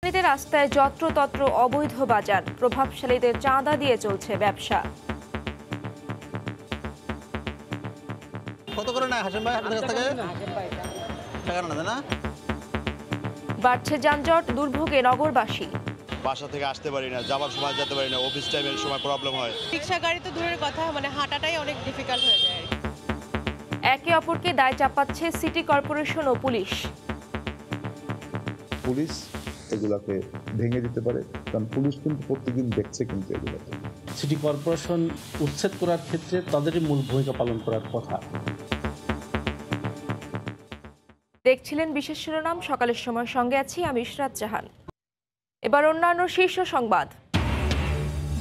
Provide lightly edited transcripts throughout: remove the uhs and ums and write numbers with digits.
রাস্তায় যত্রতত্র অবৈধ বাজার, প্রভাবশালীদের চাঁদা দিয়ে চলছে ব্যবসা। কত করে নেয় হাসিম ভাই আপনাদের কাছ থেকে? টাকা না? বাড়ছে যানজট, দুর্ভোগে নগরবাসী। বাসা থেকে আসতে পারি না, যাবার সময় যেতে পারি না, অফিস টাইমের সময় প্রবলেম হয়। রিক্সা গাড়ি তো দূরের কথা, হাঁটাটাই অনেক ডিফিকাল্ট হয়ে যায়। একে অপরকে দায় চাপাচ্ছে সিটি কর্পোরেশন ও পুলিশ। পুলিশ এগুলাকে ভেঙে দিতে পারে, কারণ পুলিশ কিন্তু প্রতিদিন দেখছে কিন্তু এগুলোকে। সিটি কর্পোরেশন উচ্ছেদ করার ক্ষেত্রে তাদেরই মূল ভূমিকা পালন করার কথা। দেখছিলেন বিশেষ শিরোনাম, সকালের সময় সঙ্গে আছি আমি ইশরাত জাহান। এবার অন্যান্য শীর্ষ সংবাদ।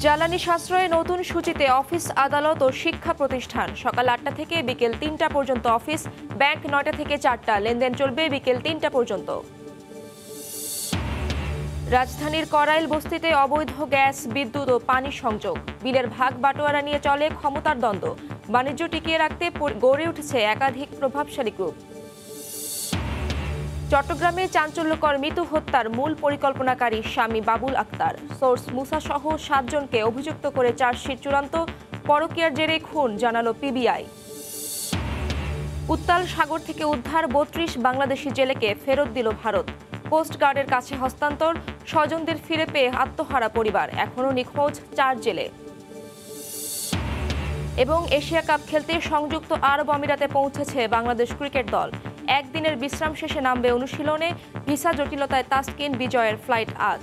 জ্বালানি সাশ্রয়ে নতুন সূচিতে অফিস, আদালত ও শিক্ষা প্রতিষ্ঠান। সকাল 8টা থেকে বিকেল 3টা পর্যন্ত অফিস, ব্যাংক 9টা থেকে 4টা, লেনদেন চলবে বিকেল 3টা পর্যন্ত। রাজধানীর করাইল বস্তিতে অবৈধ গ্যাস, বিদ্যুৎ ও পানি সংযোগ, বিলের ভাগ বাটোয়ারা নিয়ে চলে ক্ষমতার দ্বন্দ্ব। বাণিজ্য টিকিয়ে রাখতে গড়ে উঠেছে একাধিক প্রভাবশালী গ্রুপ। চট্টগ্রামে চাঞ্চল্যকর মৃত্যু হত্যার মূল পরিকল্পনাকারী স্বামী বাবুল আক্তার, সোর্স মুসা সহ 7 জনকে অভিযুক্ত করে চার্জশিট চূড়ান্ত। পরকীয়ার জেরে খুন, জানালো পিবিআই। উত্তাল সাগর থেকে উদ্ধার 32 বাংলাদেশি জেলেকে ফেরত দিল ভারত। কোস্টগার্ডের কাছে হস্তান্তর, স্বজনদের ফিরে পেয়ে আত্মহারা পরিবার। এখনও নিখোঁজ 4 জেলে। এবং এশিয়া কাপ খেলতে সংযুক্ত আরব আমিরাতে পৌঁছেছে বাংলাদেশ ক্রিকেট দল। একদিনের বিশ্রাম শেষে নামবে অনুশীলনে। ভিসা জটিলতায় তাসকিন, বিজয়ের ফ্লাইট আজ।